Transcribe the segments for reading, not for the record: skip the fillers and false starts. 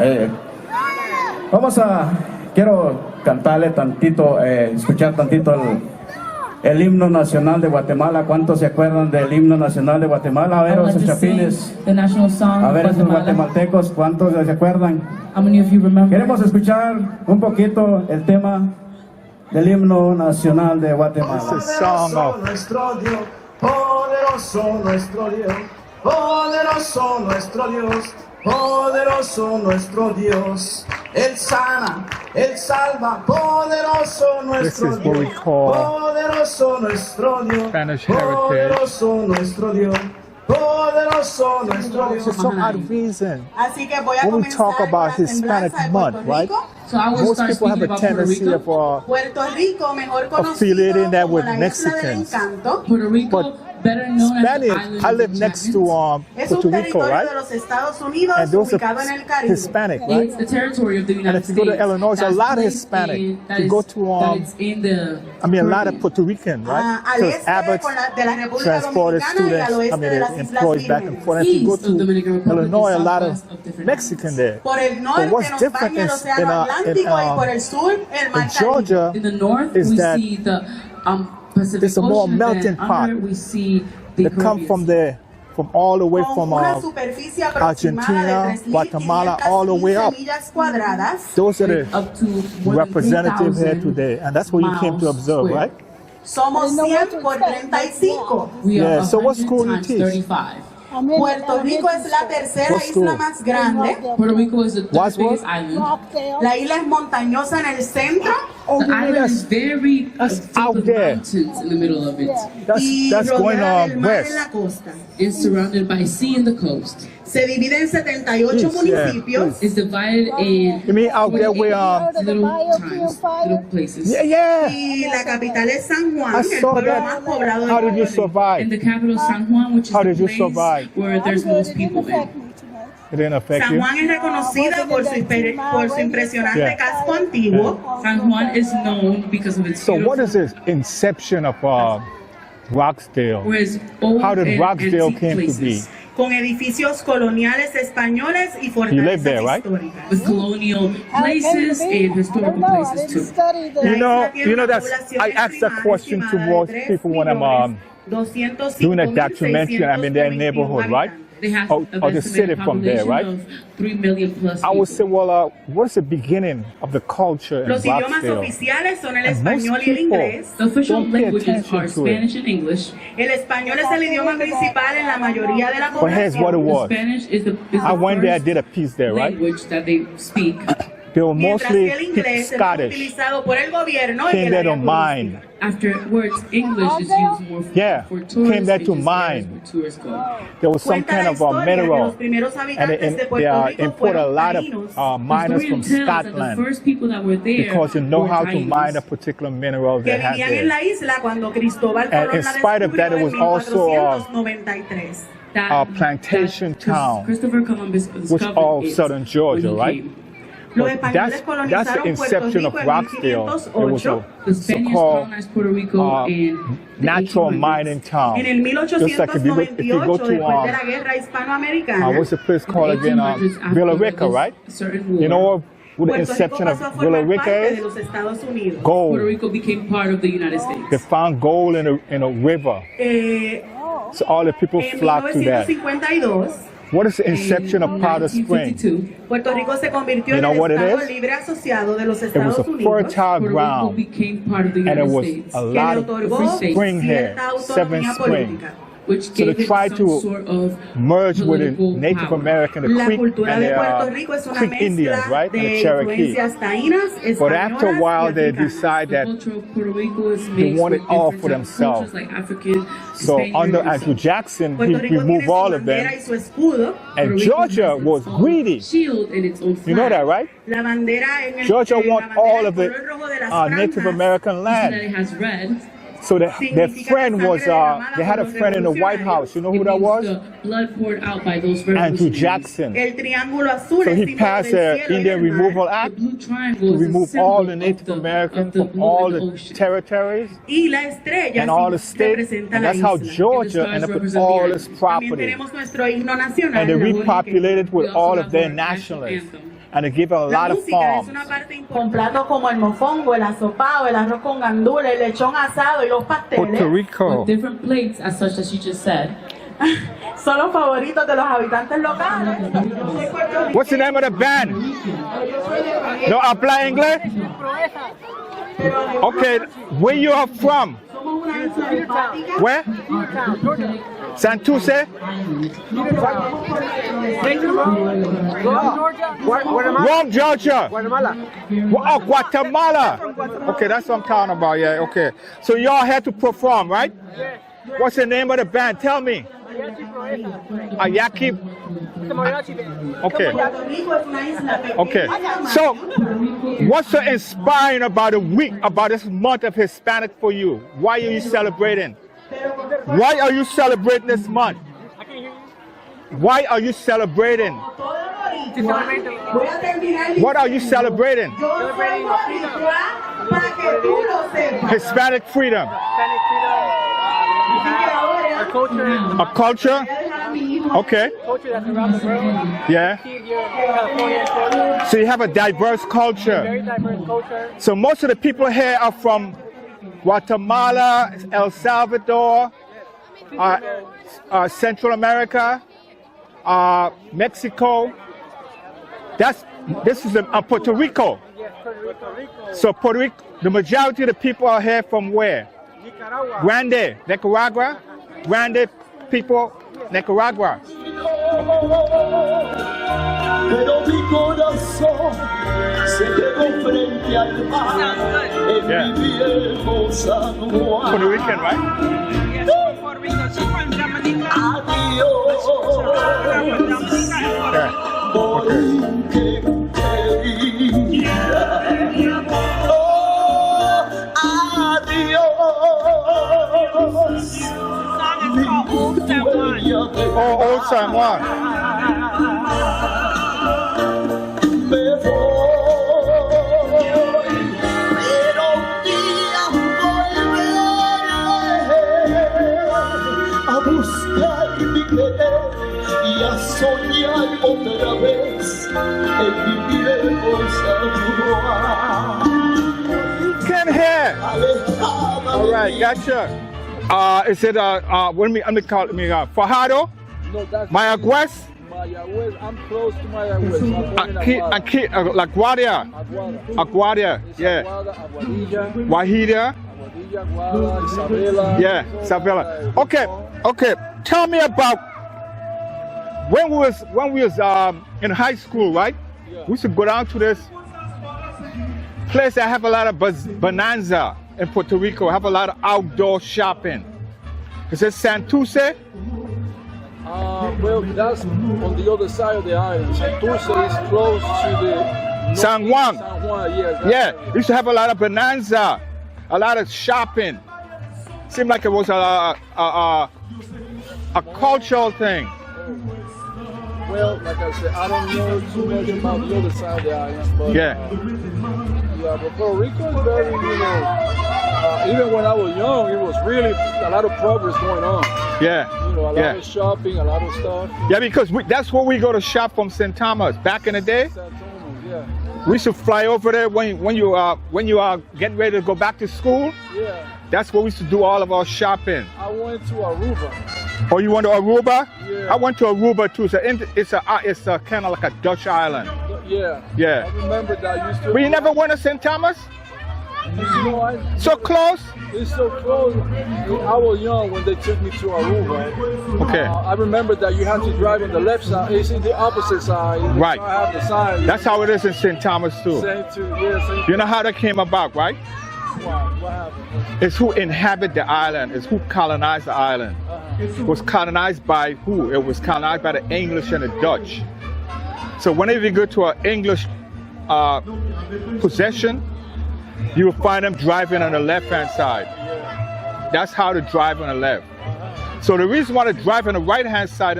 Eh, quiero cantarle tantito, escuchar tantito el himno nacional de Guatemala. ¿Cuántos se acuerdan del himno nacional de Guatemala? A ver, esos chapines. A ver, esos guatemaltecos, ¿cuántos se acuerdan? Queremos escuchar un poquito el tema del himno nacional de Guatemala. Poderoso nuestro Dios, poderoso nuestro Dios, poderoso nuestro Dios, poderoso nuestro Dios. Él sana, Él salva, poderoso nuestro Dios, poderoso nuestro Dios, poderoso nuestro Dios. Poderoso nuestro Dios. For some odd reason, Así que voy a when we comenzar talk con la about Hispanic semblanza de Month, Puerto right? Rico. So I will Most start people have speaking a about Puerto tendency Rico. of Puerto Rico, mejor conocido affiliating that como with la isla del Mexicans. encanto, Puerto Rico, better known as the Spanish. island I of live next to enchantment. es Puerto un Rico, territorio right? de los Estados Unidos And those ubicado en are el Caribe. Hispanic, right? It's the territory of the And United if you go States. to Illinois, there's a That's lot of placed Hispanic. in- that You is- go to, that it's in the I mean, a lot of Caribbean. Puerto Rican, right? Al Because este Abbott's de la República transported Dominicana y al students, I oeste mean, de las their Islas employees back and Vírgenes. forth. And if you go East of Dominican to Republic, Illinois, a the lot of southwest of different Mexican there. Por el norte But what's nos different baña el Océano Atlántico y por el sur el Mar in Caribe. Georgia In the north, is we that see the Pacific it's a more Ocean, melting and pot. under we see the they come from Caribbean. there, from all the way Con from una superficie aproximada Argentina, de 3.500 Guatemala, all the way up. millas cuadradas. Those are the Up to more than representatives here 3,000 today, and that's what you came to miles observe, square. right? Somos 100 por 35. We Yeah, are so what 100 school you times teach? 35. Puerto Rico es la tercera What isla school? más grande. Puerto Rico is the third Wadsworth? biggest island. La isla es montañosa en el centro The island is very that's filled out with there. mountains in the middle of it. y That's going rodeada del on mar en la west. costa. It's surrounded by sea and the coast. Se divide en 78 East, yeah, municipios. It's divided in You mean out there where little towns, little places. yeah. Y la capital es San Juan, I el saw pueblo that. más poblado How de did you Puerto Rico. survive? And the capital, San Juan, which is How the did you place survive? where there's most people in. It didn't affect San you? Juan es reconocida por su impresionante Yeah. casco antiguo. San Juan is known because of its So what beautiful, is the inception of Roxdale? whereas old How did and Roxdale antique came to places be? Con edificios coloniales españoles y You live fortalezas there, right? históricas. with colonial places and historical places too. You know that's I asked that question to most people when I'm doing a documentary. I'm in their neighborhood, right? They have Or an the city estimated from there, population right? of 3 million plus I would people. say, well, what's the beginning of the culture in Los idiomas Roxdale? oficiales son el And most español y el people inglés. The official don't pay languages attention are to it. Spanish and English. El español es el idioma principal en la mayoría de la But here's what it población. was. Spanish is the I went there, I first did a piece there, right? language that they speak. They were Mientras mostly que el inglés es Scottish. utilizado por el gobierno y Came el there área to mine. Afterwards, English is used more Yeah, for tourists. came there They to just go mine. where tourists go. There was some Cuenta kind la of historia que mineral. los primeros And habitantes de they Puerto Rico import a fueron lot of taínos. The miners story from tells that the Scotland first people that were there because they know were how to Taínos. mine a particular mineral que they have vivían en there. la isla cuando Cristóbal And Colón in la spite of that, descubrió it was en also, 1493. That- plantation that town, Christopher Columbus which discovered all it southern Georgia, when he right? came. Los But españoles that's the colonizaron Puerto inception of Rico en Roxdale. It was 1508. a The Spaniards so-called colonized Puerto Rico in the natural 1800s. mining town. En el Just like if you go 1898, to después de la guerra hispanoamericana, what's the place called In the again? 1800s, after Villa there Rica, was right? a certain war, You know what the Puerto Rico inception of pasó a Villa formar Rica parte de is? los Estados Unidos. Gold. Puerto Rico became part of the United States. They found gold in a river. Eh, So all the people en flocked to that. 1952, What is the inception of Powder Spring? 1952, Puerto Rico se convirtió You en know el what it Estado is? libre asociado de los It was Estados a Unidos, fertile Puerto Rico ground, became part of the and United it was States, a que lot le of otorgó spring here, cierta seven autonomía spring. política. which So they gave it tried some to sort of merge with the political Native power. American, the La Creek, cultura and de the Puerto Rico es una Creek Indians, mezcla right? And the de Cherokee. influencias taínas, But after a españolas while, y they africanas. decide The that culture of Puerto Rico is they mixed want it with all different for types of themselves. cultures like African, so Spaniard, under and Andrew so. Jackson, he Puerto Rico tiene removed su all of bandera them, y su escudo. Puerto and Rico Georgia has its was own greedy. shield and its own You know flag. that, right? La bandera en el Georgia la want bandera all en of the color rojo de las Native franjas American You see that land. it has red. So their significa friend la was, sangre derramada they had a por los friend in the White revolucionarios. House. You know who It that means was? the blood poured out by those Andrew revolutionaries. Jackson. El triángulo azul So es he símbolo passed del the cielo y Indian del mar. Removal The Act blue triangle to is a remove symbol all the of Native the, Americans of the from blue all and the ocean. territories Y la estrella and all the sí states. representa And la that's how isla. Georgia And the ended up with stars all represent its the También property. tenemos nuestro himno nacional. And they la repopulated We with also all have of their our national nationalists. anthem. and they give a La lot of música es farms. una parte Con importante. platos como el mofongo, el asopado, el arroz con gandules, el lechón asado y los Puerto pasteles Rico. With different plates, as such as you just said. son los favoritos de los habitantes locales. What's the name of the band? No habla inglés? Okay, where you are from? Somos una isla empática. Where? Santurce? Rome, Georgia. Guatemala. Oh, Guatemala. Okay, that's what I'm talking about. Yeah, okay. So y'all had to perform, right? What's the name of the band? Tell me. Ayaki. Okay. Puerto Rico es una isla pequeña. Okay. So, what's so inspiring about the week, about this month of Hispanic for you? Why are you celebrating? Why are you celebrating this month? Why are you celebrating? Voy a terminar What are you celebrating? Yo soy boricua para que tú lo sepas. Hispanic freedom. Así que ahora A culture? voy a dejar a mi hijo. Okay. Yeah. So you have a diverse culture. So most of the people here are from Guatemala, El Salvador, Central America, Mexico. This is Puerto Rico. So Puerto Rico, the majority of the people are here from where? Grande, Nicaragua. Grande people, Nicaragua. Pero mi corazón se quedó frente al mar en Yeah. mi viejo San Juan. Puerto Rican, right? Adiós, Yeah. Okay. Oh, adiós. Oh, Old San Juan. Me voy, pero un día volveré a buscar mi querer y a soñar otra vez en mi viejo San Juan. Come here. Alejada All de right, mí. gotcha. Is it let me call it Fajardo? No, that's Mayagüez? Mayagüez. I'm close to Mayagüez. I'm born in Aguada. La Guardia. Aguada. Aguadia, It's yeah. Aguada, Aguadilla, Wajida, Aguadilla, Aguada, Isabela. yeah, Isabela. Okay. Tell me about when we was in high school, right? Yeah. We used to go down to this place that have a lot of bonanza in Puerto Rico. Have a lot of outdoor shopping. Is it Santurce? Well, that's on the other side of the island. Santurce is close to the San Juan. San Juan, yes. that's Yeah, right. we used to have a lot of bonanza, a lot of shopping. Seemed like it was a cultural thing. Well, like I said, I don't know too much about the other side of the island, but Yeah. Yeah, but Puerto Rico is very, even when I was young, it was really a lot of progress going on. Yeah. A lot Yeah. of shopping, a lot of stuff. Yeah, because that's where we go to shop from St. Thomas. Back in the day, San Thomas, yeah. we used to fly over there when you are getting ready to go back to school. Yeah. That's where we used to do all of our shopping. I went to Aruba. Oh, you went to Aruba? Yeah. I went to Aruba too. So it's a kind of like a Dutch island. Yeah. Yeah. I remember that I used to. But you never went to St. Thomas? So close? It's so close. I was young when they took me to Aruba. Okay. I remember that you have to drive on the left side. It's in the opposite side. Right. I have the sign. That's how it is in St. Thomas too. Same to, yeah, same You know how that came about, right? What happened? It's who inhabit the island. It's who colonized the island. It was colonized by who? It was colonized by the English and the Dutch. So whenever you go to an English possession, you will find them driving on the left-hand side. That's how to drive on the left. So the reason why they drive on the right-hand side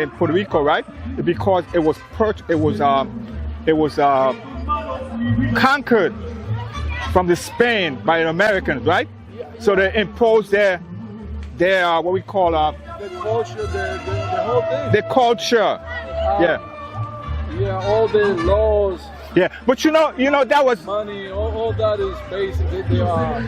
in Puerto Rico, right, is because it was conquered from the Spain by the Americans, right? So they imposed their what we call The culture, the whole thing. the culture. Yeah. Yeah, all the laws, Yeah, but you know that was money, all that is basic. They are.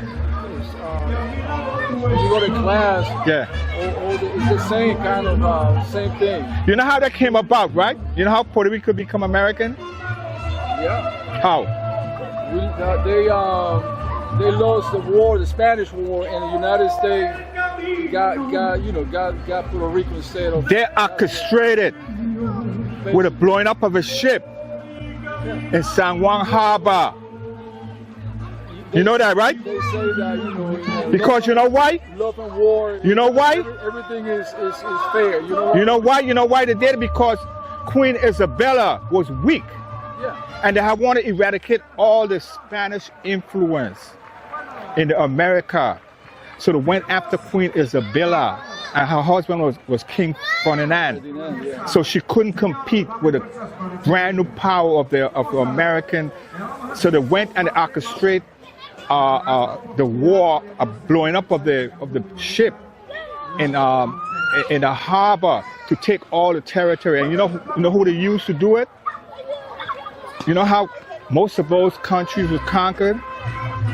When you go to class, yeah. it's the same kind of same thing. You know how that came about, right? You know how Puerto Rico become American? Yeah. How? They lost the war, the Spanish War, and the United States got Puerto Rico instead of. They orchestrated with the blowing up of a ship in San Juan Harbor. You know that, right? They say that Because you know why? love and war. You know why? Everything is fair. You know. You know why? You know why they did it? Because Queen Isabella was weak, Yeah. and they had wanted to eradicate all the Spanish influence in America. So they went after Queen Isabella, and her husband was King Ferdinand. Yeah. So she couldn't compete with the brand new power of the American. So they went and orchestrated the war, blowing up of the ship in the harbor to take all the territory. And you know who they used to do it? You know how most of those countries were conquered?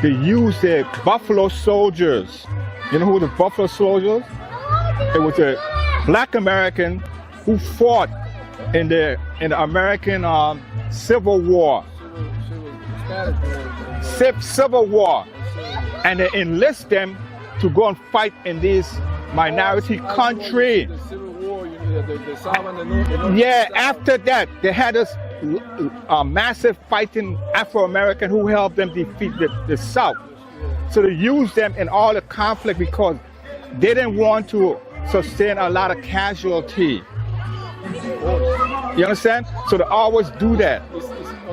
They used the Buffalo Soldiers. You know who the Buffalo Soldiers? It was a black American who fought in the American Civil War. Civil War, and they enlist them to go and fight in this minority country. The Civil War, the South and the North. Yeah, after that, they had this massive fighting Afro-American who helped them defeat the South. So they used them in all the conflict because they didn't want to sustain a lot of casualty. You understand? So they always do that. It's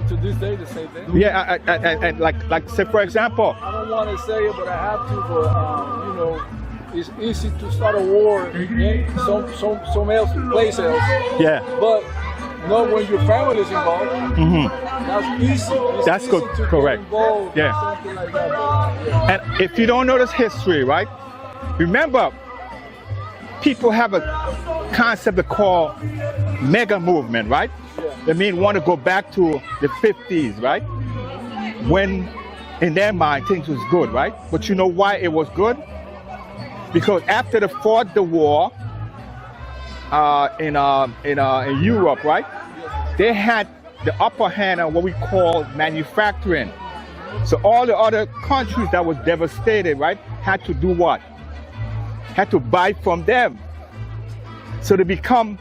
to this day the same thing. Yeah, and like say for example. I don't want to say it, but I have to. But it's easy to start a war in some place else. Yeah. But not when your family is involved. Mm-hmm. That's easy. That's easy good. to Correct. Get involved Yeah. Something like that. Yeah. And if you don't know this history, right? Remember, people have a concept they call mega movement, right? They want to go back to the 50s, right? When in their mind things was good, right? But you know why it was good? Because after they fought the war in Europe, right? They had the upper hand on what we call manufacturing. So all the other countries that was devastated, right, had to do what? Had to buy from them. So they become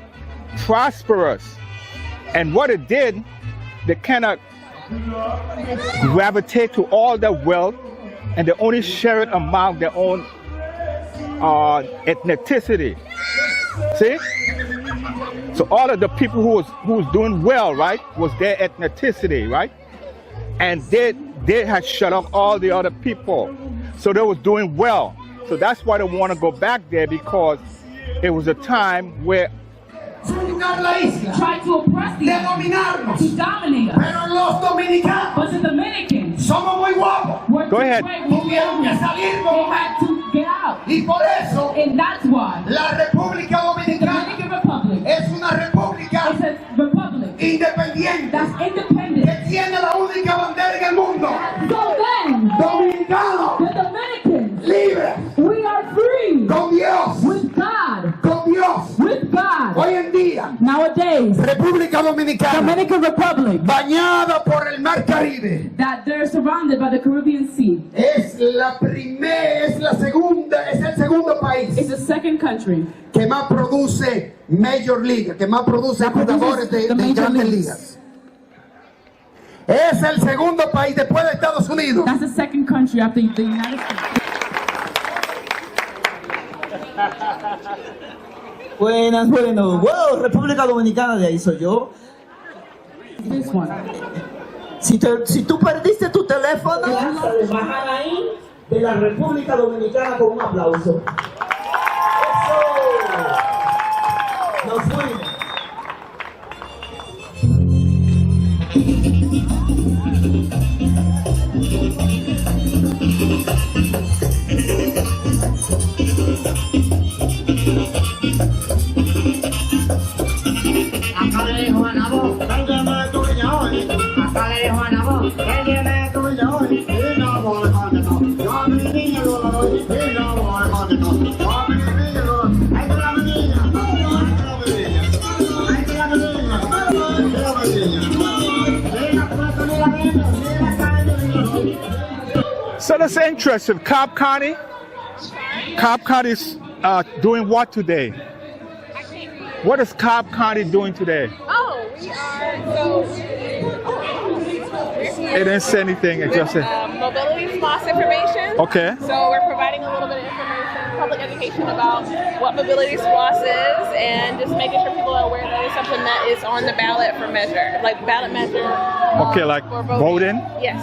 prosperous. And what it did, they kind of gravitate to all their wealth, and they only share it among their own ethnicity. See? So all of the people who was doing well, right, was their ethnicity, right? And they had shut off all the other people. So they was doing well. So that's why they want to go back there, because it was a time where la isla, Try to oppress de the dominarnos. to dominate us. Pero los dominicanos But the Dominicans somos muy guapos. were Go ahead. Tuvieron que salir como They had to get out. y por eso And that's why la República the Dominicana Dominican Republic es una república is a republic independiente that's que independent. tiene la única bandera en el mundo. So then, Dominicanos the Dominicans, libres we are free con Dios, with God. con Dios. With God. Hoy en día, Nowadays, República Dominicana Dominican Republic, bañada por el Mar Caribe. that they're surrounded by the Caribbean Sea. Es el segundo país It's the second country que más produce Major League, que más produce that jugadores produces de the major grandes leagues. ligas. Es el segundo país después de Estados Unidos. That's the second country after the United States. Buenas, wow, República Dominicana, de ahí soy yo. This one. Si tú perdiste tu teléfono, bajar ahí de la República Dominicana con un aplauso. ¡Eso! Nos fuimos. Acá le dijo a la voz, So that's interesting. Cobb County? Cobb County is doing what today? What is Cobb County doing today? Oh, we are, so... It didn't say anything, it just said... mobility loss information. Okay. So we're providing a little bit of information, public education about what mobility loss is, and just making sure people are aware that it's something that is on the ballot for measure, like ballot measure. Okay, like for voting? Yes.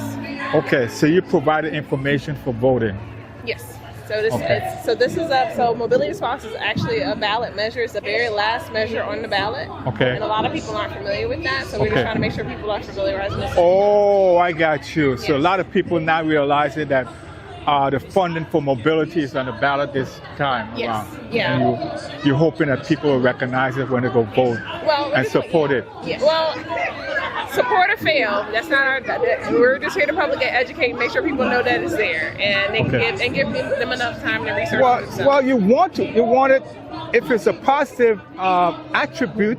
Okay, so you provided information for voting. Yes. So this Okay. so mobility response is actually a ballot measure. It's the very last measure on the ballot. Okay. And a lot of people aren't familiar with that, so we're just Okay. trying to make sure people are familiarizing this. Oh, I got you. So a lot of people now realizing that the funding for mobility is on the ballot this time Yes. around. Yeah. And you're hoping that people will recognize it when they go vote Well, and support it. Yeah, well, support or fail, that's not our, we're just here to public educate and make sure people know that it's there, and they Okay. can give them enough time to research Well, it themselves. well, you want it, if it's a positive attribute,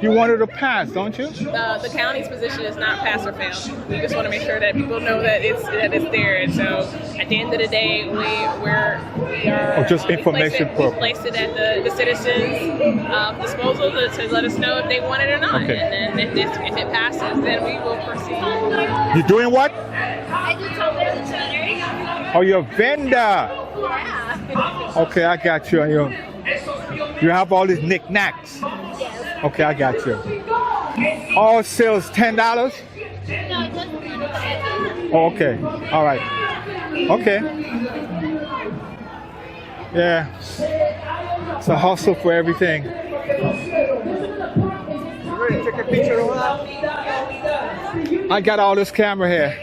you want it to pass, don't you? The county's position is not pass or fail. We just want to make sure that people know that it's there, and so at the end of the day, we are just information we purpose. placed it at the citizens' disposal to let us know if they want it or not, Okay. and then if it passes, then we will proceed. You doing what? I do Oh, you're a vendor. Yeah. Okay, I got you. You have all these knickknacks. Okay, I got you. All sales $10? Oh, okay. All right. Okay. Yeah. It's a hustle for everything. I got all this camera here.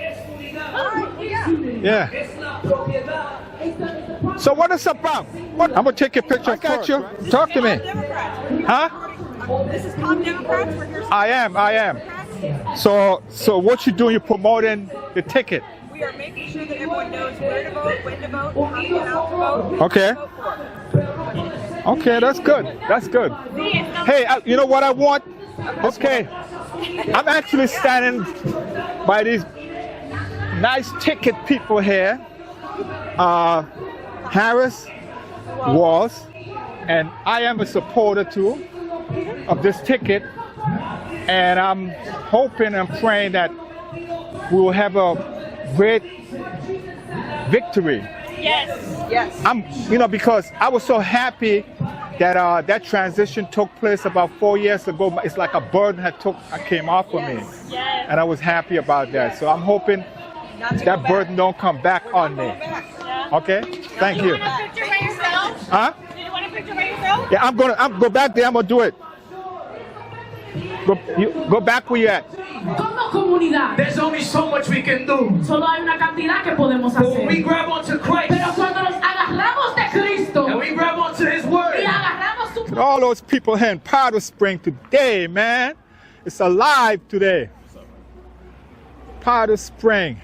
Yeah. So what is about? What? I'm gonna take your picture. I got you. Talk to me. Huh? This is Calm Democrats. We're here. I am. So what you doing? You're promoting the ticket. We are making sure that everyone knows where to vote, when to vote, how to get out to vote. Okay. Vote for. Okay, that's good. That's good. Hey, you know what I want? Okay. I'm actually standing by these nice ticket people here. Harris, Walls, and I am a supporter too of this ticket, and I'm hoping and praying that we will have a great victory. Yes. Because I was so happy that that transition took place about 4 years ago. It's like a burden came off of me, Yes. and I was happy about that. So I'm hoping that burden don't come back on me. Okay, thank you. Picture by yourself? Huh? Do you want a picture by yourself? Yeah, I'm go back there. I'm gonna do it. Go back where you at. Como comunidad, There's only so much we can do. solo hay una cantidad que podemos But when we hacer. grab onto Christ Pero cuando nos agarramos de Cristo and we grab onto His Word, y agarramos su All those people here in Powder Spring today, man. It's alive today. Powder Spring.